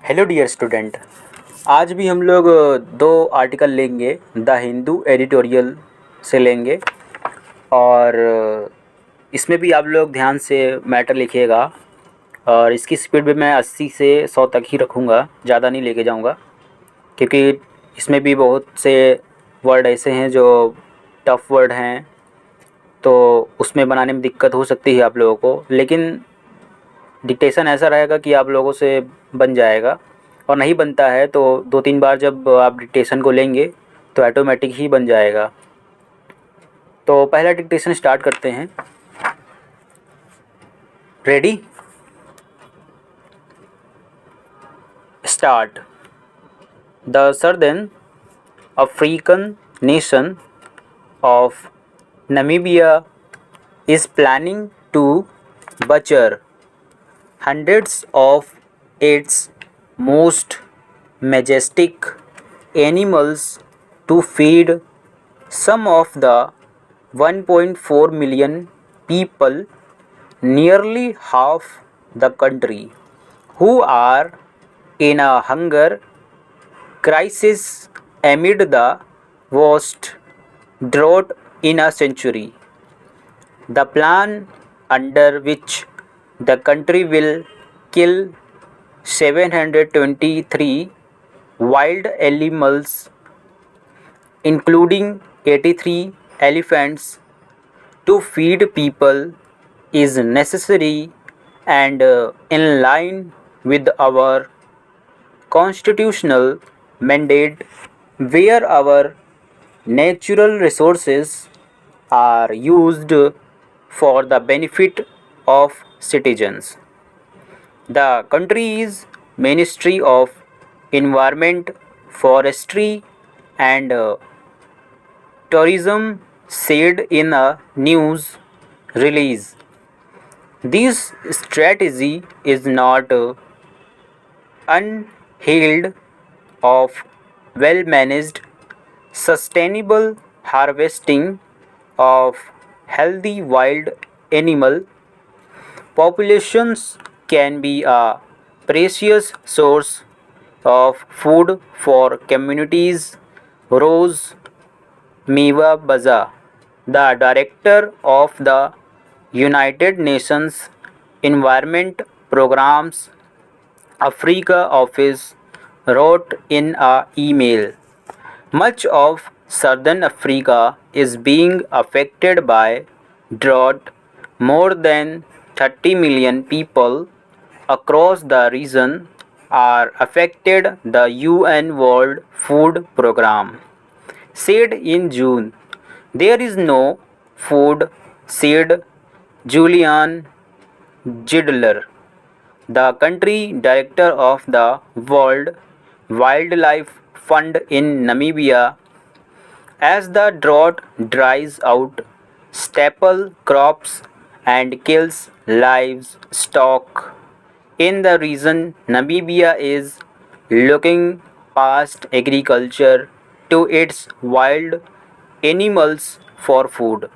Hello dear student. आज भी हम लोग दो आर्टिकल लेंगे द हिंदू एडिटोरियल से लेंगे। और इसमें भी आप लोग ध्यान से मैटर लिखिएगा। और इसकी स्पीड भी मैं 80 से 100 तक ही रखूँगा, ज़्यादा नहीं लेके जाऊँगा, क्योंकि इसमें भी बहुत से वर्ड ऐसे हैं जो टफ़ वर्ड हैं, तो उसमें बनाने में दिक्कत हो सकती है आप लोगों को। लेकिन डिक्टेशन ऐसा रहेगा कि आप लोगों से बन जाएगा, और नहीं बनता है तो 2-3 बार जब आप डिक्टेशन को लेंगे तो ऑटोमेटिक ही बन जाएगा। तो पहला डिक्टेशन स्टार्ट करते हैं। Ready, start. The southern African nation of Namibia is planning to butcher hundreds of its most majestic animals to feed some of the 1.4 million people, nearly half the country, who are in a hunger crisis amid the worst drought in a century. The plan, under which the country will kill 723 wild animals, including 83 elephants, to feed people, is necessary and in line with our constitutional mandate, where our natural resources are used for the benefit of citizens. The country's Ministry of Environment, Forestry and Tourism said in a news release, this strategy is not unheard of well-managed, sustainable harvesting of healthy wild animal populations can be a precious source of food for communities. Rose Miwabaza, the director of the United Nations Environment Program's Africa office, wrote in a email. Much of southern Africa is being affected by drought. More than 30 million people across the region are affected, the UN World Food Programme said in June. There is no food, said Julian Gidler, the country director of the World Wildlife Fund in Namibia. As the drought dries out staple crops and kills livestock in the region, Namibia is looking past agriculture to its wild animals for food.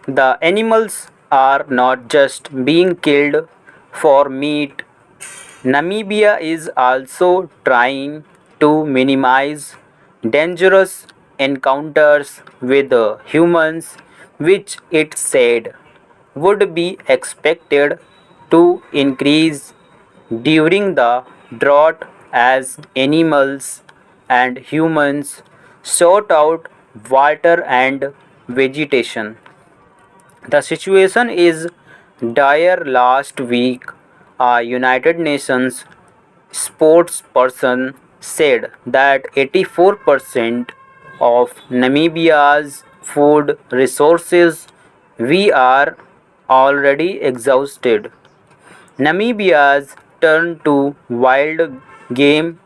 The animals are not just being killed for meat. Namibia is also trying to minimize dangerous encounters with humans, which it said would be expected to increase during the drought as animals and humans sought out water and vegetation. The situation is dire. Last week, a United Nations spokesperson said that 84% of Namibia's food resources we are already exhausted. Namibia's turn to wild game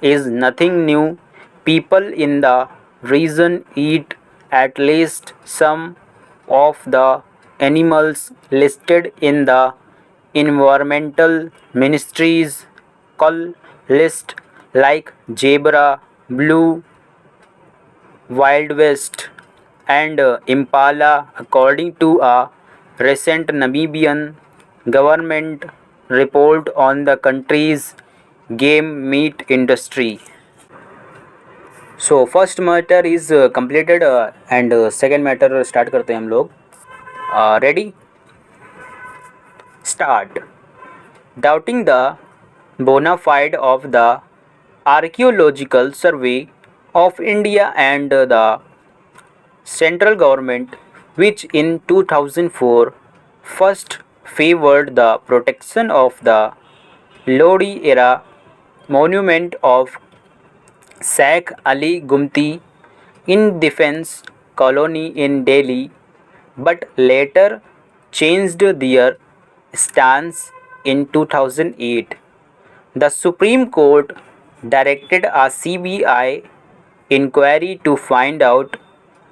is nothing new. People in the region eat at least some of the animals listed in the environmental ministry's cull list, like zebra, blue wild west, and impala, according to a recent Namibian government report on the country's game meat industry. So first matter is completed and second matter start करते हैं हम लोग. Ready? Start. Doubting the bona fide of the Archaeological Survey of India and the central government, which in 2004 first favored the protection of the Lodi era monument of Sheikh Ali Gumti in Defence Colony in Delhi, but later changed their stance in 2008. The Supreme Court directed a CBI inquiry to find out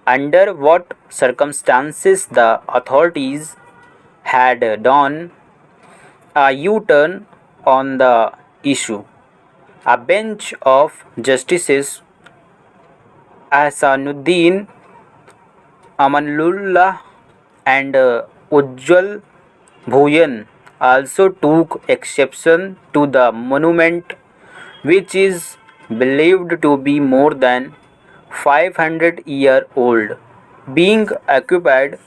under what circumstances the authorities had done a U turn on the issue. A bench of Justices Ahsanuddin Amanullah and Ujjwal Bhuyan also took exception to the monument, which is believed to be more than 500-year old, being occupied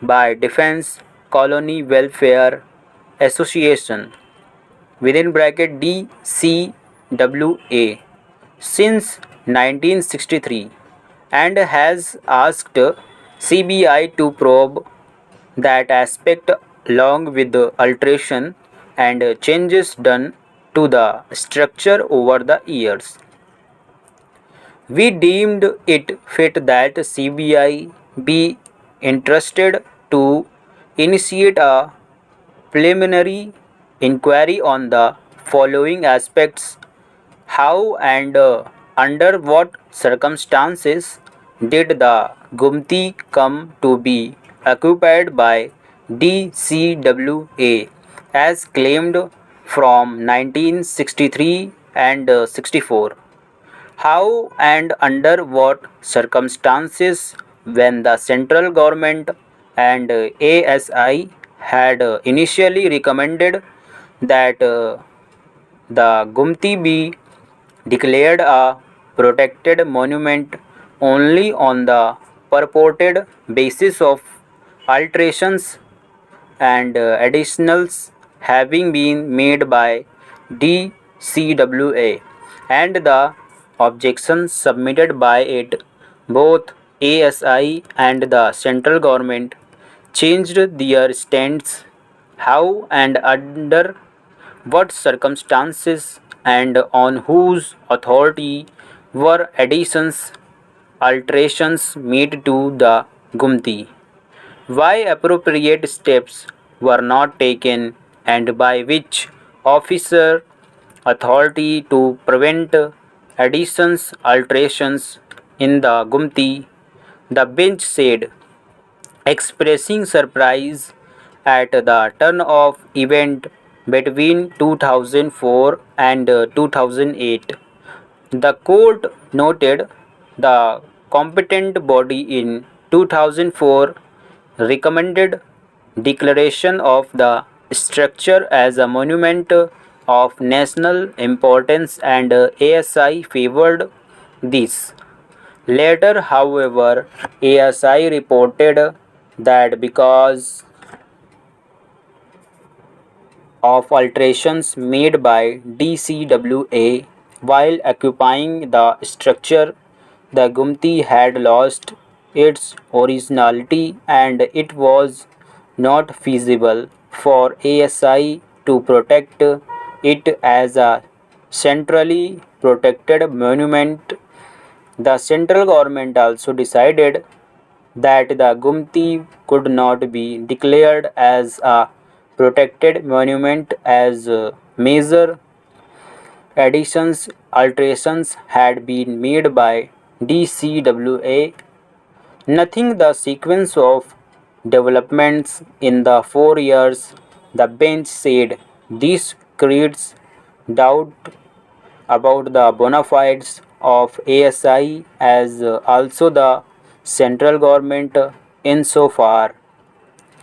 by Defence Colony Welfare Association within bracket DCWA since 1963, and has asked CBI to probe that aspect along with the alteration and changes done to the structure over the years. We deemed it fit that CBI be interested to initiate a preliminary inquiry on the following aspects: how and under what circumstances did the Gumti come to be occupied by DCWA as claimed from 1963 and 64? How and under what circumstances, when the central government and ASI had initially recommended that the Gumti be declared a protected monument only on the purported basis of alterations and additionals having been made by DCWA, and the objections submitted by it, both ASI and the central government changed their stance. How and under what circumstances and on whose authority were additions, alterations made to the Gumti? Why appropriate steps were not taken, and by which officer authority to prevent additions, alterations in the Gumti? The bench said, expressing surprise at the turn of event between 2004 and 2008. The court noted the competent body in 2004 recommended declaration of the structure as a monument of national importance, and ASI favored this. Later, however, ASI reported that because of alterations made by DCWA while occupying the structure, the Gumti had lost its originality, and it was not feasible for ASI to protect it as a centrally protected monument. The central government also decided that the Gumti could not be declared as a protected monument as major additions, alterations had been made by DCWA. Nothing the sequence of developments in the 4 years, the bench said. This creates doubt about the bona fides of ASI as also the central government insofar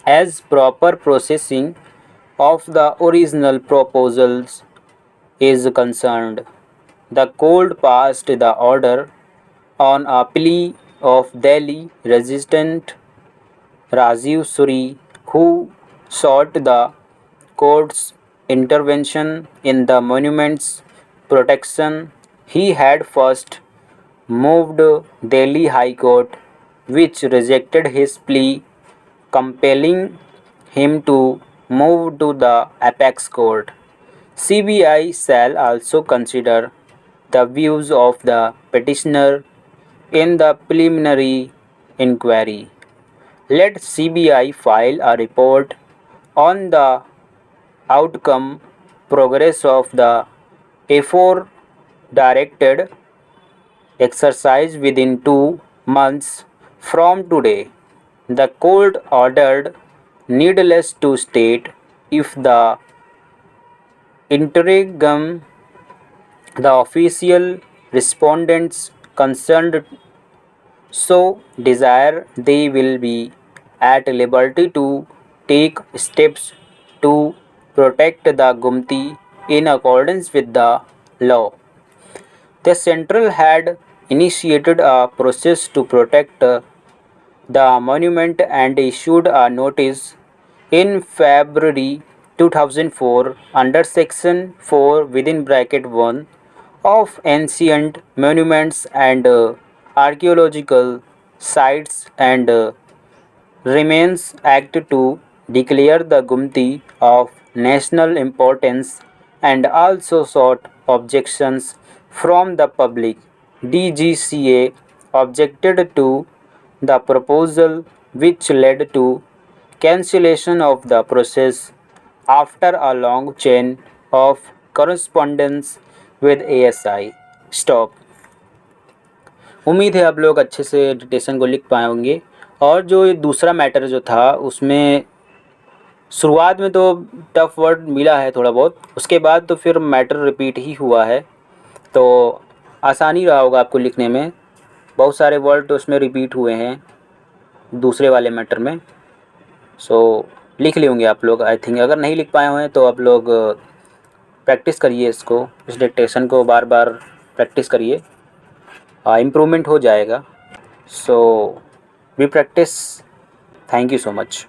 as proper processing of the original proposals is concerned, the court passed the order on a plea of Delhi resident Rajiv Suri, who sought the court's intervention in the monument's protection. He had first moved Delhi High Court, which rejected his plea, compelling him to move to the apex court. CBI shall also consider the views of the petitioner in the preliminary inquiry. Let CBI file a report on the outcome progress of the effort directed exercise within 2 months from today. The court ordered, needless to state, if the interregnum the official respondents concerned so desire, they will be at liberty to take steps to protect the Gumti in accordance with the law. The central had initiated a process to protect the monument and issued a notice in February 2004 under section 4 within bracket 1 of Ancient Monuments and Archaeological Sites and Remains Act to declare the Gumti of national importance and also sought objections from the public. DGCA objected to the proposal, which led to cancellation of the process after a long chain of correspondence with ASI. Stop. उम्मीद है आप लोग अच्छे से डिटेशन को लिख पाए होंगे। और जो ये दूसरा मैटर जो था उसमें शुरुआत में तो टफ वर्ड मिला है थोड़ा बहुत, उसके बाद तो फिर मैटर रिपीट ही हुआ है, तो आसानी रहा होगा आपको लिखने में। बहुत सारे वर्ड तो उसमें रिपीट हुए हैं दूसरे वाले मैटर में, सो लिख लिए होंगे आप लोग आई थिंक। अगर नहीं लिख पाए हुए हैं तो आप लोग प्रैक्टिस करिए इसको, इस डिक्टेशन को बार बार प्रैक्टिस करिए, इम्प्रूवमेंट हो जाएगा। So we practice. Thank you so much.